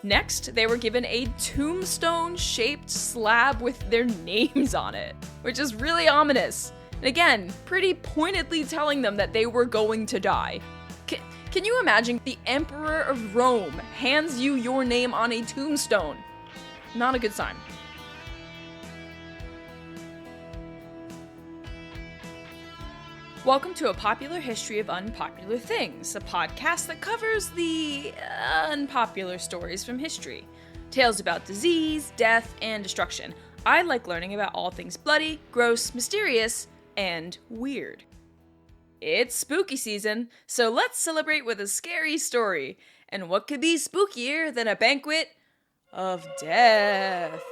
Next, they were given a tombstone-shaped slab with their names on it, which is really ominous. And again, pretty pointedly telling them that they were going to die. Can you imagine the Emperor of Rome hands you your name on a tombstone? Not a good sign. Welcome to A Popular History of Unpopular Things, a podcast that covers the unpopular stories from history. Tales about disease, death, and destruction. I like learning about all things bloody, gross, mysterious, and weird. It's spooky season, so let's celebrate with a scary story. And what could be spookier than a banquet of death?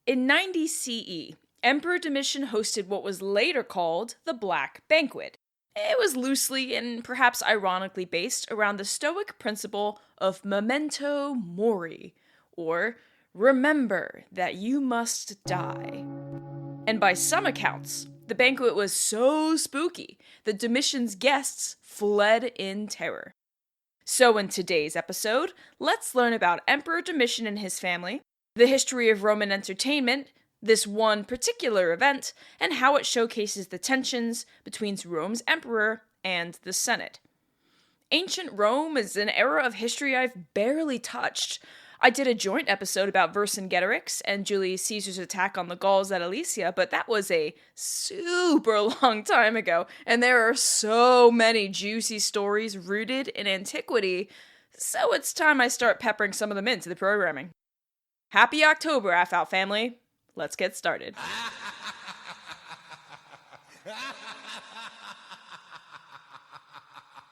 In 90 CE, Emperor Domitian hosted what was later called the Black Banquet. It was loosely and perhaps ironically based around the Stoic principle of Memento Mori, or remember that you must die. And by some accounts, the banquet was so spooky that Domitian's guests fled in terror. So in today's episode, let's learn about Emperor Domitian and his family, the history of Roman entertainment, this one particular event, and how it showcases the tensions between Rome's emperor and the Senate. Ancient Rome is an era of history I've barely touched. I did a joint episode about Vercingetorix and Julius Caesar's attack on the Gauls at Alesia, but that was a super long time ago, and there are so many juicy stories rooted in antiquity, so it's time I start peppering some of them into the programming. Happy October, APHOUT family! Let's get started.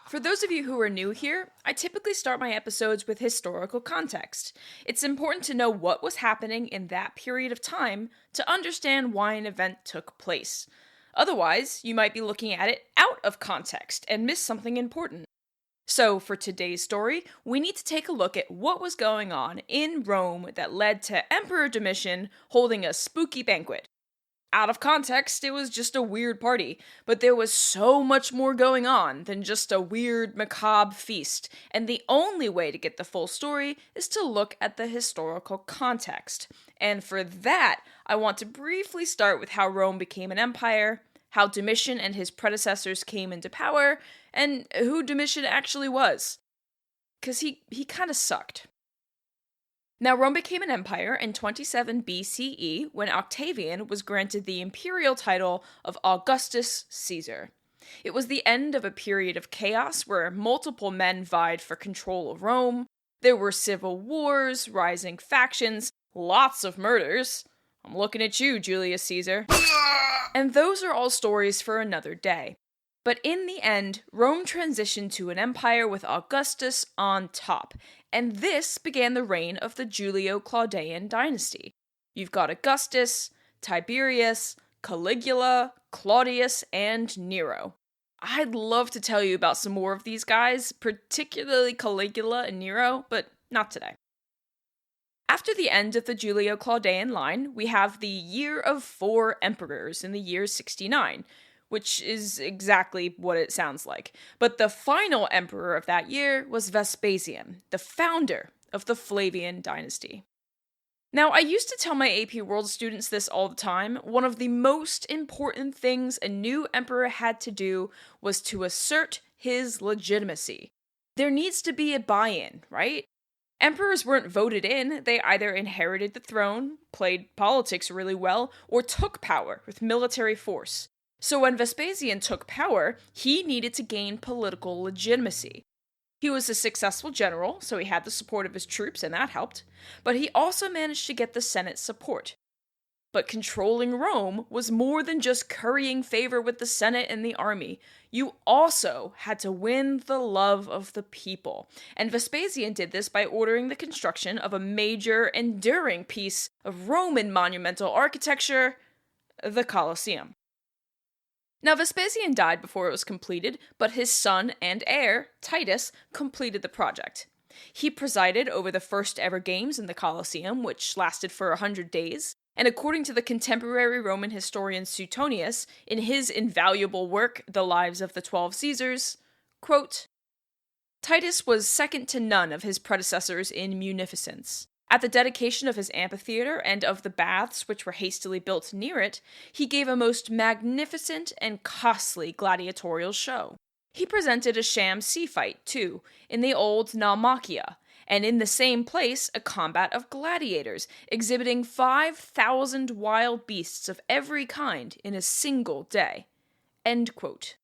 For those of you who are new here, I typically start my episodes with historical context. It's important to know what was happening in that period of time to understand why an event took place. Otherwise, you might be looking at it out of context and miss something important. So, for today's story, we need to take a look at what was going on in Rome that led to Emperor Domitian holding a spooky banquet. Out of context, it was just a weird party, but there was so much more going on than just a weird, macabre feast, and the only way to get the full story is to look at the historical context. And for that, I want to briefly start with how Rome became an empire, how Domitian and his predecessors came into power, and who Domitian actually was. 'Cause he kinda sucked. Now, Rome became an empire in 27 BCE when Octavian was granted the imperial title of Augustus Caesar. It was the end of a period of chaos where multiple men vied for control of Rome. There were civil wars, rising factions, lots of murders. I'm looking at you, Julius Caesar. And those are all stories for another day. But in the end, Rome transitioned to an empire with Augustus on top, and this began the reign of the Julio-Claudian dynasty. You've got Augustus, Tiberius, Caligula, Claudius, and Nero. I'd love to tell you about some more of these guys, particularly Caligula and Nero, but not today. After the end of the Julio-Claudian line, we have the Year of Four Emperors in the year 69, which is exactly what it sounds like. But the final emperor of that year was Vespasian, the founder of the Flavian Dynasty. Now, I used to tell my AP World students this all the time. One of the most important things a new emperor had to do was to assert his legitimacy. There needs to be a buy-in, right? Emperors weren't voted in, they either inherited the throne, played politics really well, or took power with military force. So when Vespasian took power, he needed to gain political legitimacy. He was a successful general, so he had the support of his troops, and that helped, but he also managed to get the Senate's support. But controlling Rome was more than just currying favor with the Senate and the army. You also had to win the love of the people. And Vespasian did this by ordering the construction of a major, enduring piece of Roman monumental architecture, the Colosseum. Now, Vespasian died before it was completed, but his son and heir, Titus, completed the project. He presided over the first ever games in the Colosseum, which lasted for 100 days. And according to the contemporary Roman historian Suetonius, in his invaluable work, The Lives of the 12 Caesars, quote, Titus was second to none of his predecessors in munificence. At the dedication of his amphitheater and of the baths which were hastily built near it, he gave a most magnificent and costly gladiatorial show. He presented a sham sea fight, too, in the old Naumachia, and in the same place a combat of gladiators, exhibiting 5,000 wild beasts of every kind in a single day. End quote.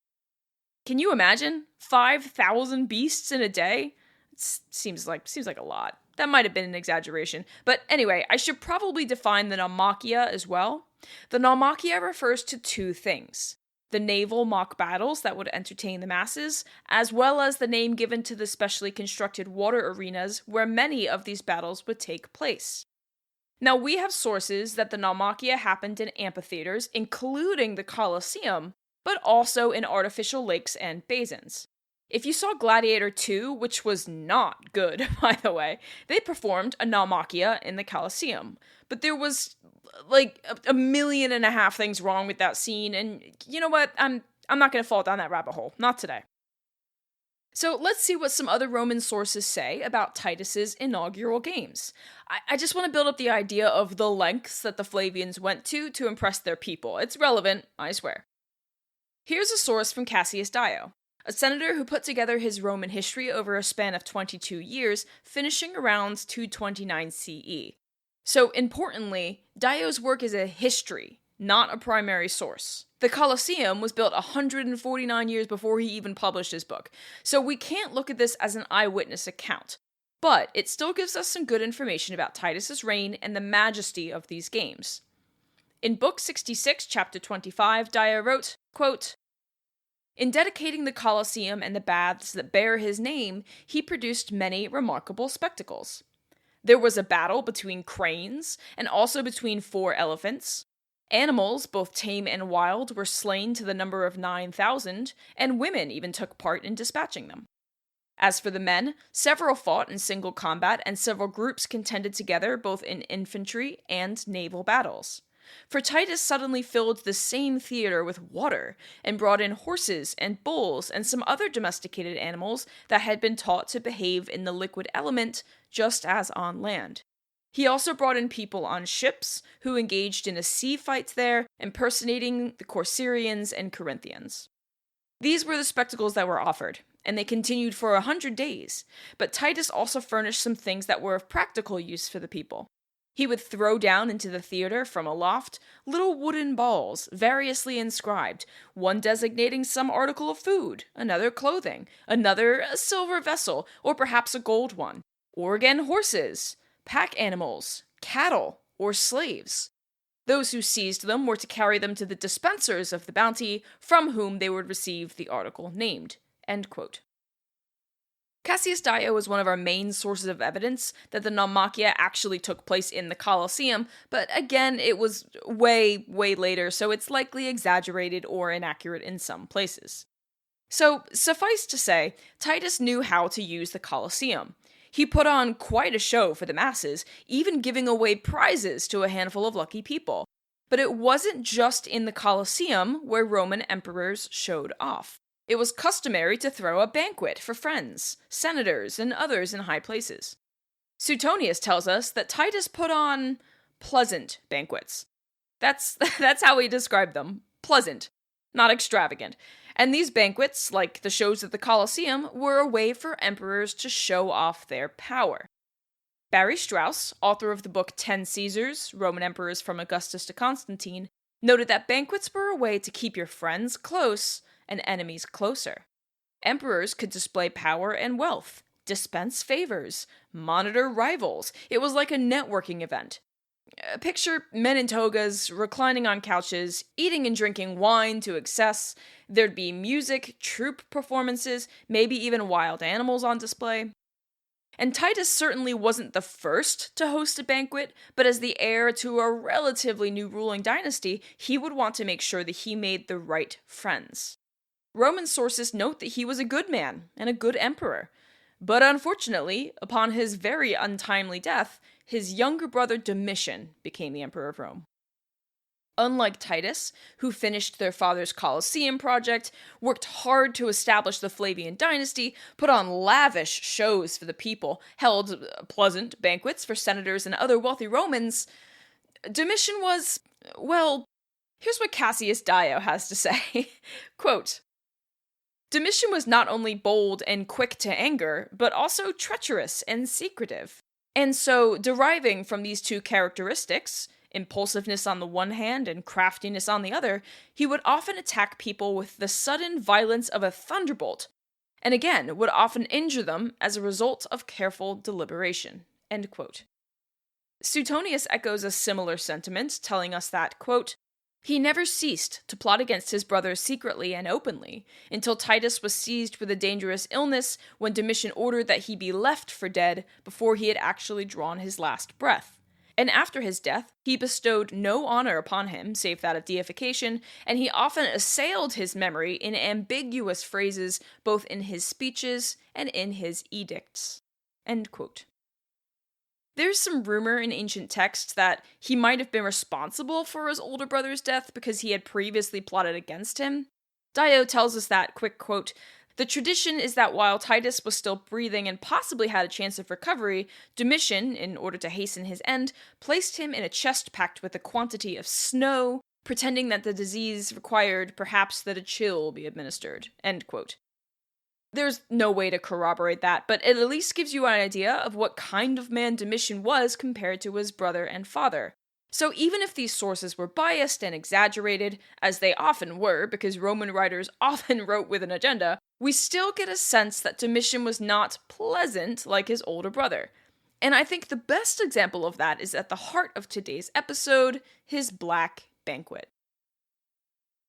Can you imagine? 5,000 beasts in a day? It seems like a lot. That might have been an exaggeration. But anyway, I should probably define the Naumachia as well. The Naumachia refers to two things: the naval mock battles that would entertain the masses, as well as the name given to the specially constructed water arenas where many of these battles would take place. Now, we have sources that the Naumachia happened in amphitheaters, including the Colosseum, but also in artificial lakes and basins. If you saw Gladiator 2, which was not good, by the way, they performed a Naumachia in the Colosseum. But there was, like, a million and a half things wrong with that scene, and you know what? I'm not going to fall down that rabbit hole. Not today. So let's see what some other Roman sources say about Titus's inaugural games. I just want to build up the idea of the lengths that the Flavians went to impress their people. It's relevant, I swear. Here's a source from Cassius Dio, a senator who put together his Roman history over a span of 22 years, finishing around 229 CE. So, importantly, Dio's work is a history, not a primary source. The Colosseum was built 149 years before he even published his book, so we can't look at this as an eyewitness account. But it still gives us some good information about Titus's reign and the majesty of these games. In Book 66, Chapter 25, Dio wrote, quote, "In dedicating the Colosseum and the baths that bear his name, he produced many remarkable spectacles. There was a battle between cranes, and also between 4 elephants. Animals, both tame and wild, were slain to the number of 9,000, and women even took part in dispatching them. As for the men, several fought in single combat, and several groups contended together both in infantry and naval battles. For Titus suddenly filled the same theater with water, and brought in horses and bulls and some other domesticated animals that had been taught to behave in the liquid element just as on land. He also brought in people on ships, who engaged in a sea fight there, impersonating the Corcyraeans and Corinthians. These were the spectacles that were offered, and they continued for 100 days, but Titus also furnished some things that were of practical use for the people. He would throw down into the theater from aloft little wooden balls, variously inscribed, one designating some article of food, another clothing, another a silver vessel, or perhaps a gold one, or again horses, pack animals, cattle, or slaves. Those who seized them were to carry them to the dispensers of the bounty, from whom they would receive the article named." End quote. Cassius Dio was one of our main sources of evidence that the Naumachia actually took place in the Colosseum, but again, it was way, way later, so it's likely exaggerated or inaccurate in some places. So, suffice to say, Titus knew how to use the Colosseum. He put on quite a show for the masses, even giving away prizes to a handful of lucky people. But it wasn't just in the Colosseum where Roman emperors showed off. It was customary to throw a banquet for friends, senators, and others in high places. Suetonius tells us that Titus put on pleasant banquets. That's how he described them. Pleasant, not extravagant. And these banquets, like the shows at the Colosseum, were a way for emperors to show off their power. Barry Strauss, author of the book 10 Caesars, Roman Emperors from Augustus to Constantine, noted that banquets were a way to keep your friends close and enemies closer. Emperors could display power and wealth, dispense favors, monitor rivals. It was like a networking event. Picture men in togas, reclining on couches, eating and drinking wine to excess. There'd be music, troupe performances, maybe even wild animals on display. And Titus certainly wasn't the first to host a banquet, but as the heir to a relatively new ruling dynasty, he would want to make sure that he made the right friends. Roman sources note that he was a good man and a good emperor. But unfortunately, upon his very untimely death, his younger brother Domitian became the emperor of Rome. Unlike Titus, who finished their father's Colosseum project, worked hard to establish the Flavian Dynasty, put on lavish shows for the people, held pleasant banquets for senators and other wealthy Romans, Domitian was, well, here's what Cassius Dio has to say. Quote, Domitian was not only bold and quick to anger, but also treacherous and secretive. And so, deriving from these two characteristics, impulsiveness on the one hand and craftiness on the other, he would often attack people with the sudden violence of a thunderbolt, and again would often injure them as a result of careful deliberation. End quote. Suetonius echoes a similar sentiment, telling us that, quote, he never ceased to plot against his brothers secretly and openly, until Titus was seized with a dangerous illness, when Domitian ordered that he be left for dead before he had actually drawn his last breath. And after his death, he bestowed no honor upon him, save that of deification, and he often assailed his memory in ambiguous phrases, both in his speeches and in his edicts. End quote. There's some rumor in ancient texts that he might have been responsible for his older brother's death because he had previously plotted against him. Dio tells us that, quick quote, the tradition is that while Titus was still breathing and possibly had a chance of recovery, Domitian, in order to hasten his end, placed him in a chest packed with a quantity of snow, pretending that the disease required perhaps that a chill be administered. End quote. There's no way to corroborate that, but it at least gives you an idea of what kind of man Domitian was compared to his brother and father. So even if these sources were biased and exaggerated, as they often were because Roman writers often wrote with an agenda, we still get a sense that Domitian was not pleasant like his older brother. And I think the best example of that is at the heart of today's episode, his Black Banquet.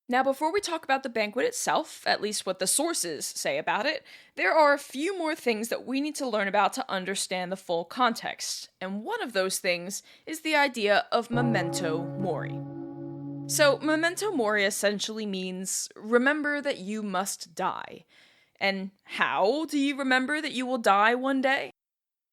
Now, before we talk about the banquet itself, at least what the sources say about it, there are a few more things that we need to learn about to understand the full context, and one of those things is the idea of Memento Mori. So, Memento Mori essentially means, remember that you must die. And how do you remember that you will die one day?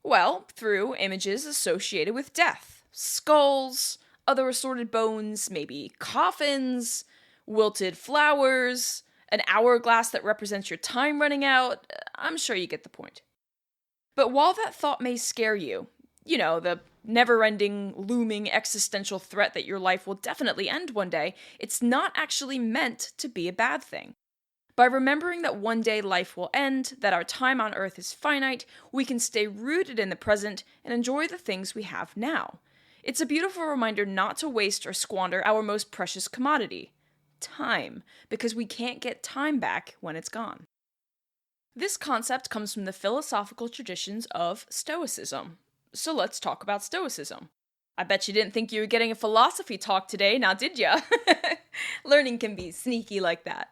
Well, through images associated with death. Skulls, other assorted bones, maybe coffins, wilted flowers, an hourglass that represents your time running out. I'm sure you get the point. But while that thought may scare you, the never-ending, looming existential threat that your life will definitely end one day, it's not actually meant to be a bad thing. By remembering that one day life will end, that our time on Earth is finite, we can stay rooted in the present and enjoy the things we have now. It's a beautiful reminder not to waste or squander our most precious commodity, time, because we can't get time back when it's gone. This concept comes from the philosophical traditions of Stoicism. So let's talk about Stoicism. I bet you didn't think you were getting a philosophy talk today, now did ya? Learning can be sneaky like that.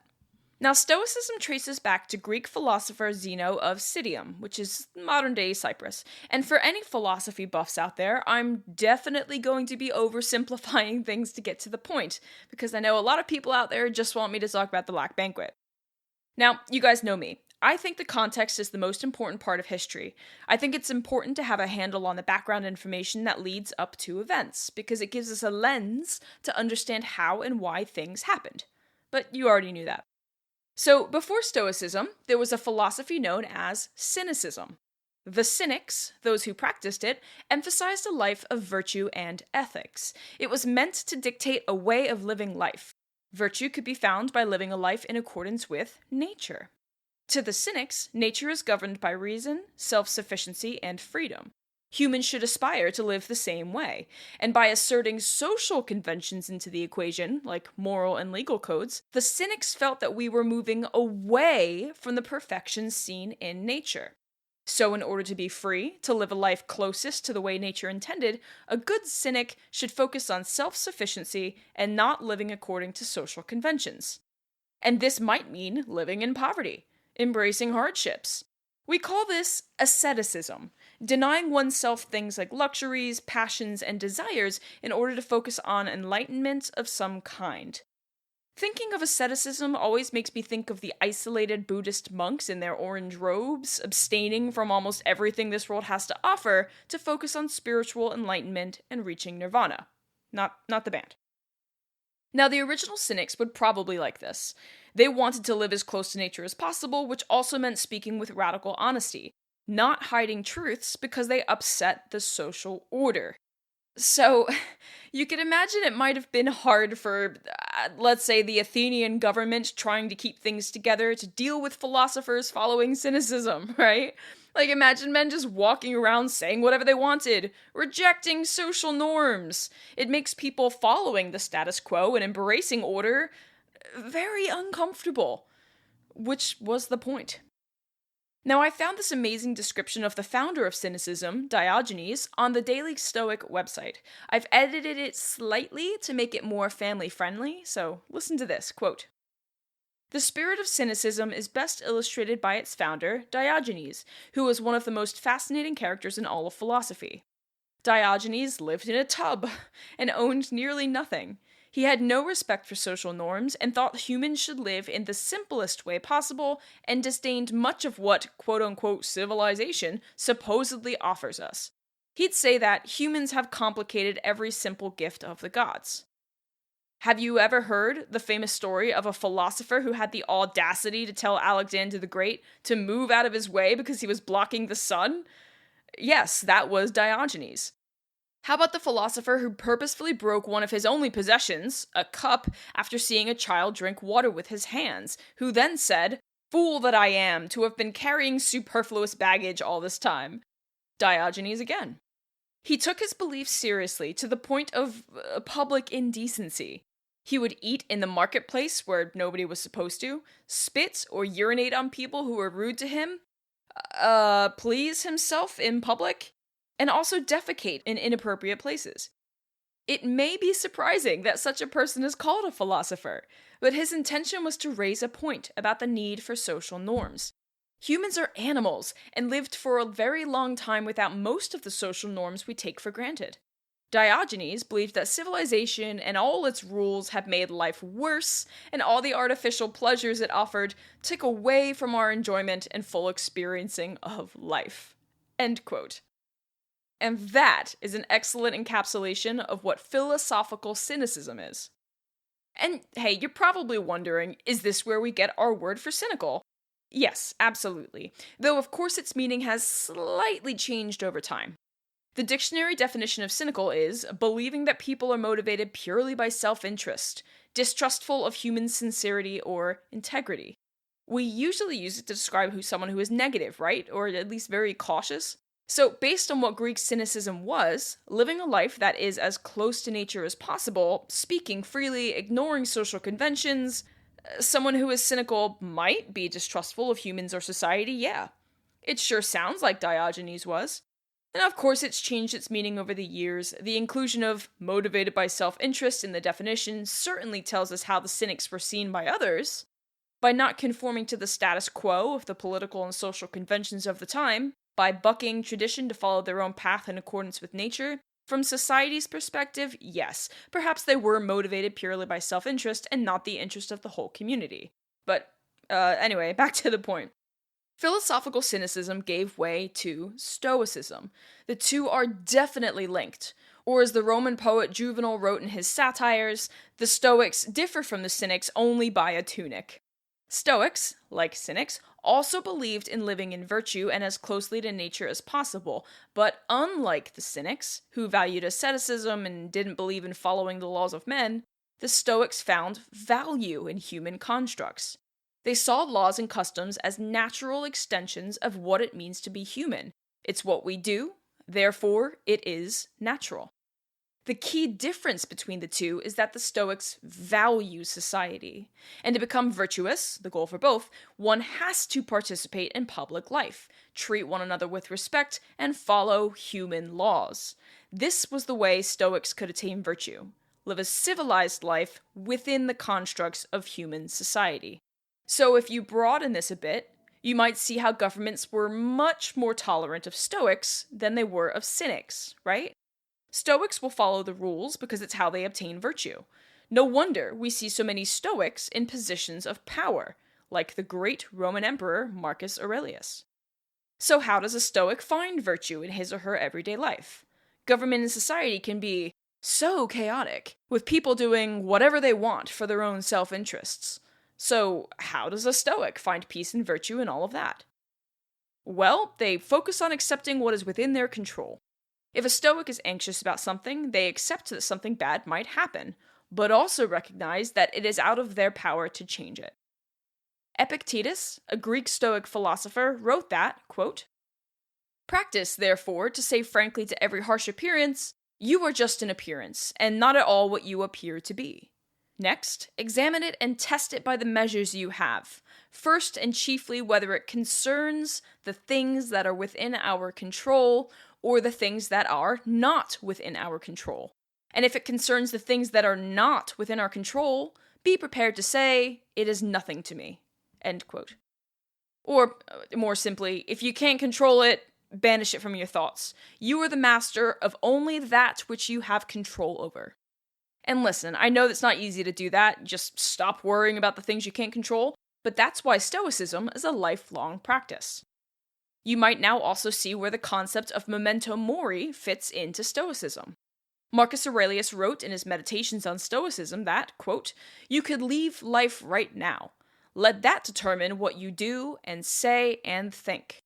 Now, Stoicism traces back to Greek philosopher Zeno of Citium, which is modern-day Cyprus. And for any philosophy buffs out there, I'm definitely going to be oversimplifying things to get to the point, because I know a lot of people out there just want me to talk about the Black Banquet. Now, you guys know me. I think the context is the most important part of history. I think it's important to have a handle on the background information that leads up to events, because it gives us a lens to understand how and why things happened. But you already knew that. So, before Stoicism, there was a philosophy known as Cynicism. The Cynics, those who practiced it, emphasized a life of virtue and ethics. It was meant to dictate a way of living life. Virtue could be found by living a life in accordance with nature. To the Cynics, nature is governed by reason, self-sufficiency, and freedom. Humans should aspire to live the same way, and by asserting social conventions into the equation, like moral and legal codes, the Cynics felt that we were moving away from the perfections seen in nature. So in order to be free, to live a life closest to the way nature intended, a good Cynic should focus on self-sufficiency and not living according to social conventions. And this might mean living in poverty, embracing hardships. We call this asceticism, denying oneself things like luxuries, passions, and desires in order to focus on enlightenment of some kind. Thinking of asceticism always makes me think of the isolated Buddhist monks in their orange robes, abstaining from almost everything this world has to offer to focus on spiritual enlightenment and reaching nirvana. Not the band. Now, the original Cynics would probably like this. They wanted to live as close to nature as possible, which also meant speaking with radical honesty, not hiding truths because they upset the social order. So, you can imagine it might have been hard for, let's say, the Athenian government trying to keep things together to deal with philosophers following cynicism, right? Like, imagine men just walking around saying whatever they wanted, rejecting social norms. It makes people following the status quo and embracing order very uncomfortable, which was the point. Now, I found this amazing description of the founder of Cynicism, Diogenes, on the Daily Stoic website. I've edited it slightly to make it more family-friendly, so listen to this, quote, "The spirit of Cynicism is best illustrated by its founder, Diogenes, who was one of the most fascinating characters in all of philosophy. Diogenes lived in a tub and owned nearly nothing. He had no respect for social norms and thought humans should live in the simplest way possible and disdained much of what quote-unquote civilization supposedly offers us. He'd say that humans have complicated every simple gift of the gods." Have you ever heard the famous story of a philosopher who had the audacity to tell Alexander the Great to move out of his way because he was blocking the sun? Yes, that was Diogenes. How about the philosopher who purposefully broke one of his only possessions, a cup, after seeing a child drink water with his hands, who then said, "Fool that I am, to have been carrying superfluous baggage all this time"? Diogenes again. He took his beliefs seriously to the point of public indecency. He would eat in the marketplace where nobody was supposed to, spit or urinate on people who were rude to him, please himself in public, and also defecate in inappropriate places. It may be surprising that such a person is called a philosopher, but his intention was to raise a point about the need for social norms. Humans are animals and lived for a very long time without most of the social norms we take for granted. Diogenes believed that civilization and all its rules have made life worse, and all the artificial pleasures it offered took away from our enjoyment and full experiencing of life. End quote. And that is an excellent encapsulation of what philosophical cynicism is. And hey, you're probably wondering, is this where we get our word for cynical? Yes, absolutely. Though of course its meaning has slightly changed over time. The dictionary definition of cynical is believing that people are motivated purely by self-interest, distrustful of human sincerity or integrity. We usually use it to describe someone who is negative, right? Or at least very cautious. So, based on what Greek cynicism was, living a life that is as close to nature as possible, speaking freely, ignoring social conventions, someone who is cynical might be distrustful of humans or society, yeah. It sure sounds like Diogenes was. And of course, it's changed its meaning over the years. The inclusion of motivated by self-interest in the definition certainly tells us how the Cynics were seen by others. By not conforming to the status quo of the political and social conventions of the time, by bucking tradition to follow their own path in accordance with nature, from society's perspective, yes, perhaps they were motivated purely by self-interest and not the interest of the whole community. But, anyway, back to the point. Philosophical cynicism gave way to Stoicism. The two are definitely linked. Or as the Roman poet Juvenal wrote in his satires, the Stoics differ from the Cynics only by a tunic. Stoics, like Cynics, also believed in living in virtue and as closely to nature as possible, but unlike the Cynics, who valued asceticism and didn't believe in following the laws of men, the Stoics found value in human constructs. They saw laws and customs as natural extensions of what it means to be human. It's what we do, therefore it is natural. The key difference between the two is that the Stoics value society. And to become virtuous, the goal for both, one has to participate in public life, treat one another with respect, and follow human laws. This was the way Stoics could attain virtue, live a civilized life within the constructs of human society. So if you broaden this a bit, you might see how governments were much more tolerant of Stoics than they were of Cynics, right? Stoics will follow the rules because it's how they obtain virtue. No wonder we see so many Stoics in positions of power, like the great Roman Emperor Marcus Aurelius. So how does a Stoic find virtue in his or her everyday life? Government and society can be So chaotic, with people doing whatever they want for their own self-interests. So, how does a Stoic find peace and virtue in all of that? Well, they focus on accepting what is within their control. If a Stoic is anxious about something, they accept that something bad might happen, but also recognize that it is out of their power to change it. Epictetus, a Greek Stoic philosopher, wrote that, quote, "Practice, therefore, to say frankly to every harsh appearance, you are just an appearance, and not at all what you appear to be. Next, examine it and test it by the measures you have, first and chiefly whether it concerns the things that are within our control or the things that are not within our control. And if it concerns the things that are not within our control, be prepared to say, it is nothing to me." End quote. Or, more simply, if you can't control it, banish it from your thoughts. You are the master of only that which you have control over. And listen, I know that's not easy to do that, just stop worrying about the things you can't control, but that's why Stoicism is a lifelong practice. You might now also see where the concept of Memento Mori fits into Stoicism. Marcus Aurelius wrote in his Meditations on Stoicism that, quote, "You could leave life right now. Let that determine what you do and say and think."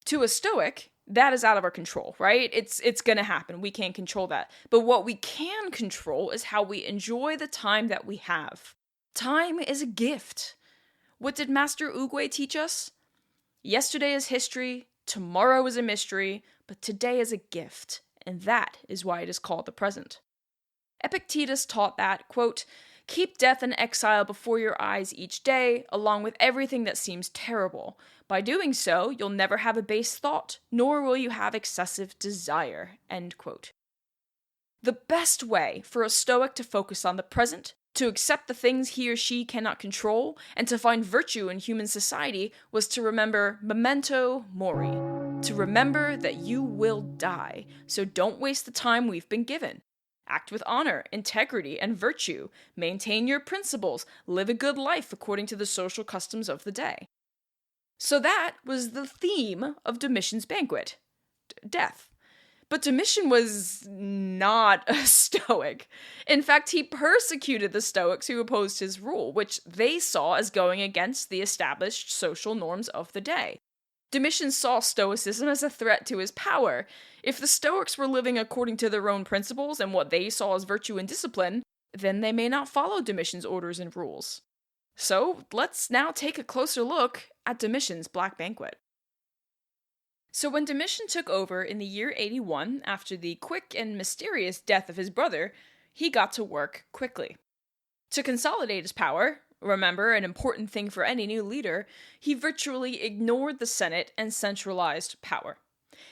To a Stoic, that is out of our control, right? It's gonna happen. We can't control that. But what we can control is how we enjoy the time that we have. Time is a gift. What did Master Oogway teach us? Yesterday is history, tomorrow is a mystery, but today is a gift, and that is why it is called the present. Epictetus taught that, quote, "Keep death and exile before your eyes each day, along with everything that seems terrible. By doing so, you'll never have a base thought, nor will you have excessive desire." End quote. The best way for a Stoic to focus on the present, to accept the things he or she cannot control, and to find virtue in human society was to remember Memento Mori, to remember that you will die, so don't waste the time we've been given. Act with honor, integrity, and virtue. Maintain your principles. Live a good life according to the social customs of the day. So that was the theme of Domitian's banquet. Death. But Domitian was not a Stoic. In fact, he persecuted the Stoics who opposed his rule, which they saw as going against the established social norms of the day. Domitian saw Stoicism as a threat to his power. If the Stoics were living according to their own principles and what they saw as virtue and discipline, then they may not follow Domitian's orders and rules. So, let's now take a closer look at Domitian's Black Banquet. So when Domitian took over in the year 81, after the quick and mysterious death of his brother, he got to work quickly. To consolidate his power, remember, an important thing for any new leader, he virtually ignored the Senate and centralized power.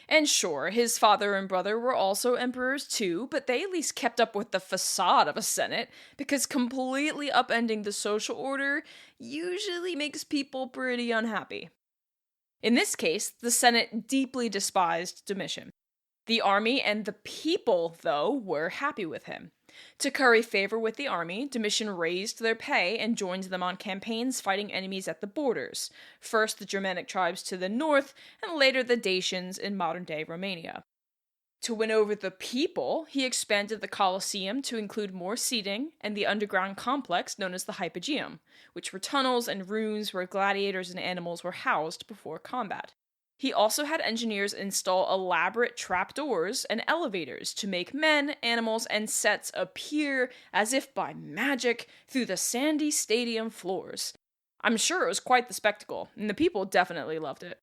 And sure, his father and brother were also emperors too, but they at least kept up with the facade of a Senate, because completely upending the social order usually makes people pretty unhappy. In this case, the Senate deeply despised Domitian. The army and the people, though, were happy with him. To curry favor with the army, Domitian raised their pay and joined them on campaigns fighting enemies at the borders, first the Germanic tribes to the north, and later the Dacians in modern-day Romania. To win over the people, he expanded the Colosseum to include more seating and the underground complex known as the Hypogeum, which were tunnels and rooms where gladiators and animals were housed before combat. He also had engineers install elaborate trapdoors and elevators to make men, animals, and sets appear as if by magic through the sandy stadium floors. I'm sure it was quite the spectacle, and the people definitely loved it.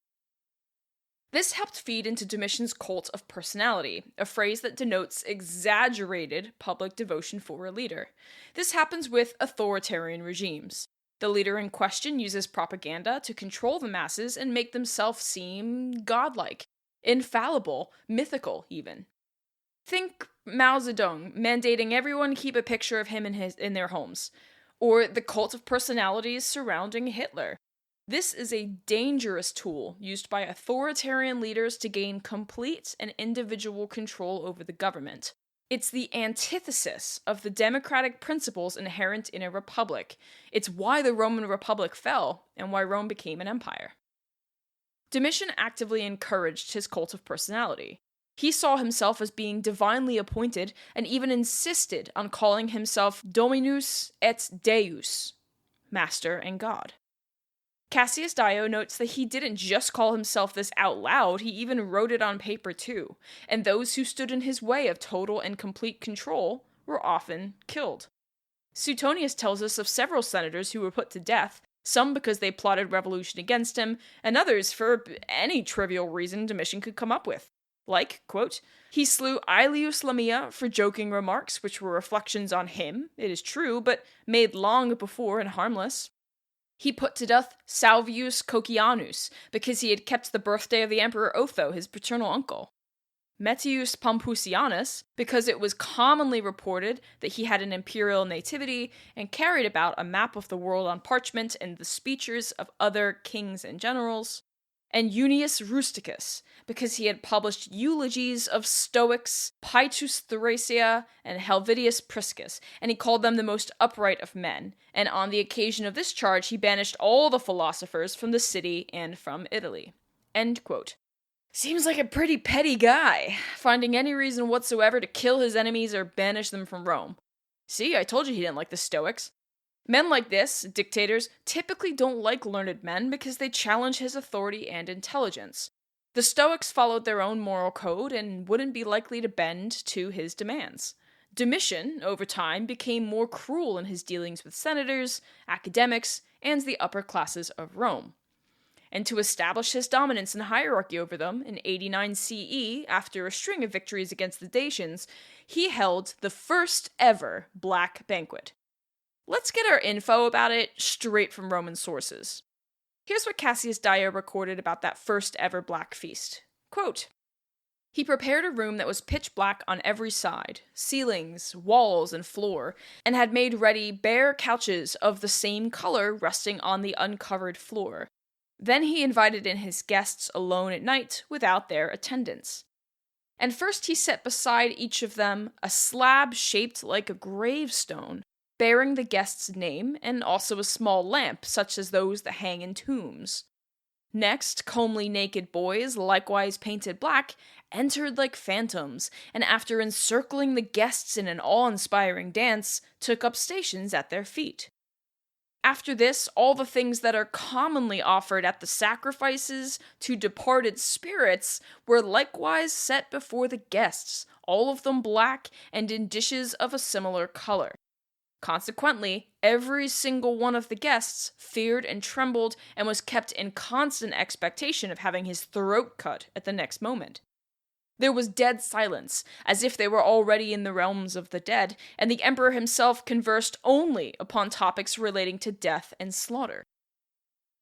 This helped feed into Domitian's cult of personality, a phrase that denotes exaggerated public devotion for a leader. This happens with authoritarian regimes. The leader in question uses propaganda to control the masses and make themselves seem godlike, infallible, mythical even. Think Mao Zedong mandating everyone keep a picture of him in their homes, or the cult of personalities surrounding Hitler. This is a dangerous tool used by authoritarian leaders to gain complete and individual control over the government. It's the antithesis of the democratic principles inherent in a republic. It's why the Roman Republic fell, and why Rome became an empire. Domitian actively encouraged his cult of personality. He saw himself as being divinely appointed and even insisted on calling himself Dominus et Deus, Master and God. Cassius Dio notes that he didn't just call himself this out loud, he even wrote it on paper too, and those who stood in his way of total and complete control were often killed. Suetonius tells us of several senators who were put to death, some because they plotted revolution against him, and others for any trivial reason Domitian could come up with. Like, quote, he slew Aelius Lamia for joking remarks, which were reflections on him, it is true, but made long before and harmless. He put to death Salvius Cocianus, because he had kept the birthday of the Emperor Otho, his paternal uncle. Metius Pompusianus, because it was commonly reported that he had an imperial nativity and carried about a map of the world on parchment and the speeches of other kings and generals. And Unius Rusticus, because he had published eulogies of Stoics, Paetus Thracia, and Helvidius Priscus, and he called them the most upright of men, and on the occasion of this charge he banished all the philosophers from the city and from Italy. End quote. Seems like a pretty petty guy, finding any reason whatsoever to kill his enemies or banish them from Rome. See, I told you he didn't like the Stoics. Men like this, dictators, typically don't like learned men because they challenge his authority and intelligence. The Stoics followed their own moral code and wouldn't be likely to bend to his demands. Domitian, over time, became more cruel in his dealings with senators, academics, and the upper classes of Rome. And to establish his dominance and hierarchy over them, in 89 CE, after a string of victories against the Dacians, he held the first ever Black Banquet. Let's get our info about it straight from Roman sources. Here's what Cassius Dio recorded about that first ever Black Feast. Quote, he prepared a room that was pitch black on every side, ceilings, walls, and floor, and had made ready bare couches of the same color resting on the uncovered floor. Then he invited in his guests alone at night without their attendants. And first he set beside each of them a slab shaped like a gravestone, bearing the guest's name, and also a small lamp, such as those that hang in tombs. Next, comely naked boys, likewise painted black, entered like phantoms, and after encircling the guests in an awe-inspiring dance, took up stations at their feet. After this, all the things that are commonly offered at the sacrifices to departed spirits were likewise set before the guests, all of them black and in dishes of a similar color. Consequently, every single one of the guests feared and trembled and was kept in constant expectation of having his throat cut at the next moment. There was dead silence, as if they were already in the realms of the dead, and the emperor himself conversed only upon topics relating to death and slaughter.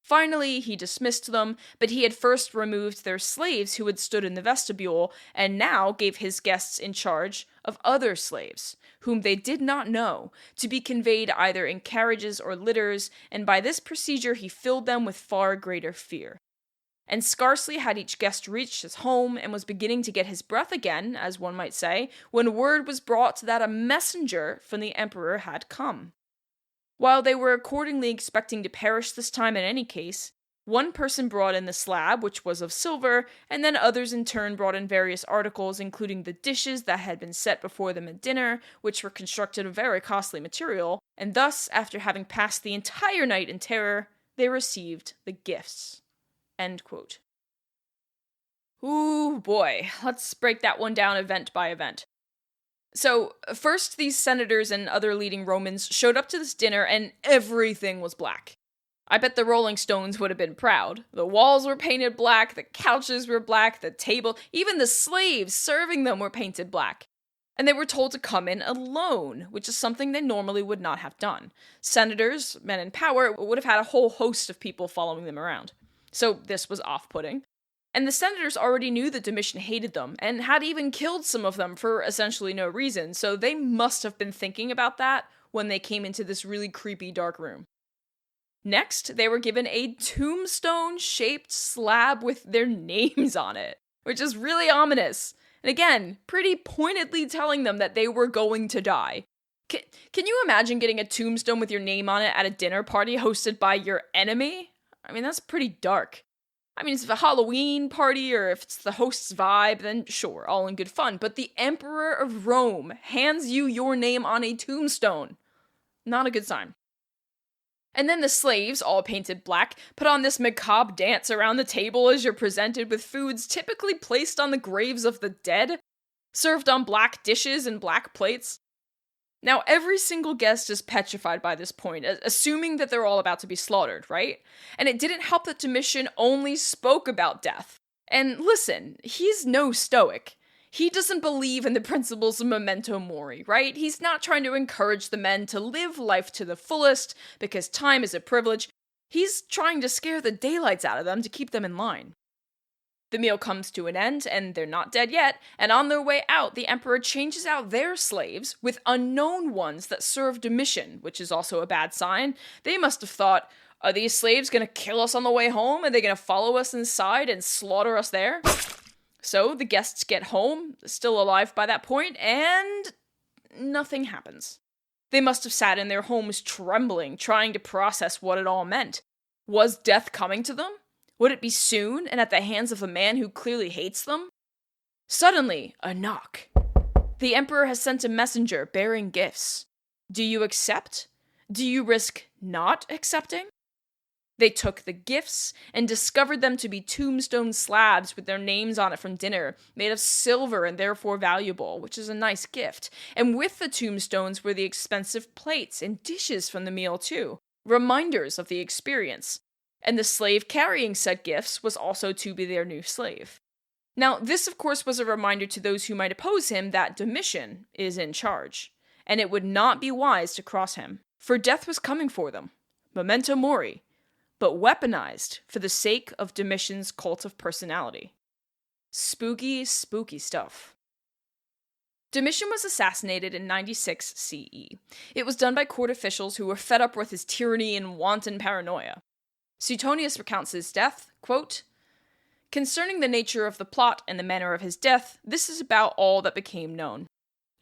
Finally, he dismissed them, but he had first removed their slaves who had stood in the vestibule, and now gave his guests in charge of other slaves, whom they did not know, to be conveyed either in carriages or litters, and by this procedure he filled them with far greater fear. And scarcely had each guest reached his home and was beginning to get his breath again, as one might say, when word was brought that a messenger from the emperor had come. While they were accordingly expecting to perish this time in any case, one person brought in the slab, which was of silver, and then others in turn brought in various articles, including the dishes that had been set before them at dinner, which were constructed of very costly material, and thus, after having passed the entire night in terror, they received the gifts. End quote. Ooh boy, let's break that one down event by event. So, first these senators and other leading Romans showed up to this dinner and everything was black. I bet the Rolling Stones would have been proud. The walls were painted black, the couches were black, the table, even the slaves serving them were painted black. And they were told to come in alone, which is something they normally would not have done. Senators, men in power, would have had a whole host of people following them around. So this was off-putting. And the senators already knew that Domitian hated them, and had even killed some of them for essentially no reason, so they must have been thinking about that when they came into this really creepy dark room. Next, they were given a tombstone-shaped slab with their names on it, which is really ominous. And again, pretty pointedly telling them that they were going to die. Can you imagine getting a tombstone with your name on it at a dinner party hosted by your enemy? I mean, that's pretty dark. I mean, if it's a Halloween party or if it's the host's vibe, then sure, all in good fun. But the Emperor of Rome hands you your name on a tombstone. Not a good sign. And then the slaves, all painted black, put on this macabre dance around the table as you're presented with foods typically placed on the graves of the dead, served on black dishes and black plates. Now, every single guest is petrified by this point, assuming that they're all about to be slaughtered, right? And it didn't help that Domitian only spoke about death. And listen, he's no Stoic. He doesn't believe in the principles of Memento Mori, right? He's not trying to encourage the men to live life to the fullest because time is a privilege. He's trying to scare the daylights out of them to keep them in line. The meal comes to an end, and they're not dead yet, and on their way out, the emperor changes out their slaves with unknown ones that serve Domitian, which is also a bad sign. They must have thought, are these slaves gonna kill us on the way home? Are they gonna follow us inside and slaughter us there? So the guests get home, still alive by that point, and nothing happens. They must have sat in their homes trembling, trying to process what it all meant. Was death coming to them? Would it be soon, and at the hands of a man who clearly hates them? Suddenly, a knock. The emperor has sent a messenger bearing gifts. Do you accept? Do you risk not accepting? They took the gifts and discovered them to be tombstone slabs with their names on it from dinner, made of silver and therefore valuable, which is a nice gift. And with the tombstones were the expensive plates and dishes from the meal too, reminders of the experience. And the slave carrying said gifts was also to be their new slave. Now, this of course was a reminder to those who might oppose him that Domitian is in charge, and it would not be wise to cross him, for death was coming for them, Memento Mori, but weaponized for the sake of Domitian's cult of personality. Spooky, spooky stuff. Domitian was assassinated in 96 CE. It was done by court officials who were fed up with his tyranny and wanton paranoia. Suetonius recounts his death, quote, "Concerning the nature of the plot and the manner of his death, this is about all that became known.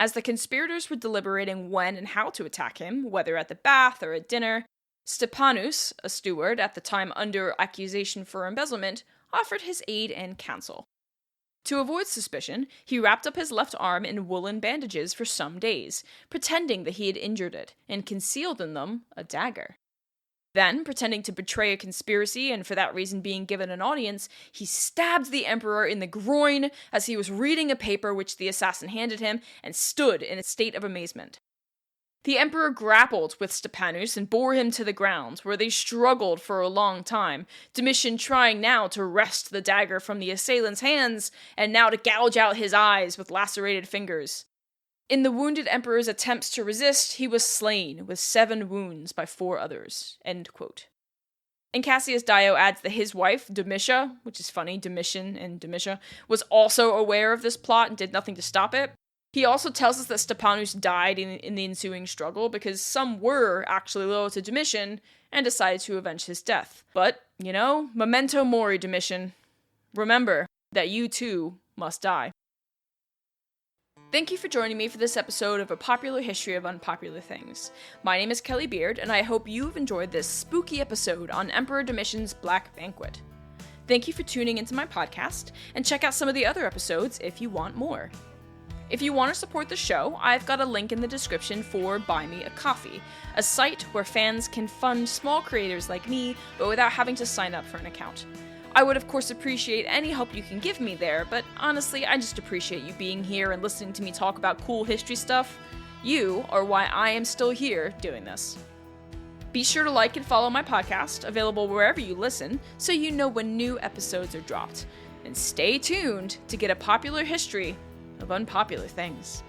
As the conspirators were deliberating when and how to attack him, whether at the bath or at dinner, Stepanus, a steward at the time under accusation for embezzlement, offered his aid and counsel. To avoid suspicion, he wrapped up his left arm in woolen bandages for some days, pretending that he had injured it, and concealed in them a dagger. Then, pretending to betray a conspiracy and for that reason being given an audience, he stabbed the emperor in the groin as he was reading a paper which the assassin handed him and stood in a state of amazement. The emperor grappled with Stepanus and bore him to the ground, where they struggled for a long time, Domitian trying now to wrest the dagger from the assailant's hands and now to gouge out his eyes with lacerated fingers. In the wounded emperor's attempts to resist, he was slain with 7 wounds by 4 others." End quote. And Cassius Dio adds that his wife, Domitia, which is funny, Domitian and Domitia, was also aware of this plot and did nothing to stop it. He also tells us that Stepanus died in the ensuing struggle because some were actually loyal to Domitian and decided to avenge his death. But, Memento Mori, Domitian. Remember that you too must die. Thank you for joining me for this episode of A Popular History of Unpopular Things. My name is Kelli Beard, and I hope you've enjoyed this spooky episode on Emperor Domitian's Black Banquet. Thank you for tuning into my podcast, and check out some of the other episodes if you want more. If you want to support the show, I've got a link in the description for Buy Me a Coffee, a site where fans can fund small creators like me, but without having to sign up for an account. I would of course appreciate any help you can give me there, but honestly, I just appreciate you being here and listening to me talk about cool history stuff. You are why I am still here doing this. Be sure to like and follow my podcast, available wherever you listen, so you know when new episodes are dropped. And stay tuned to get a popular history of unpopular things.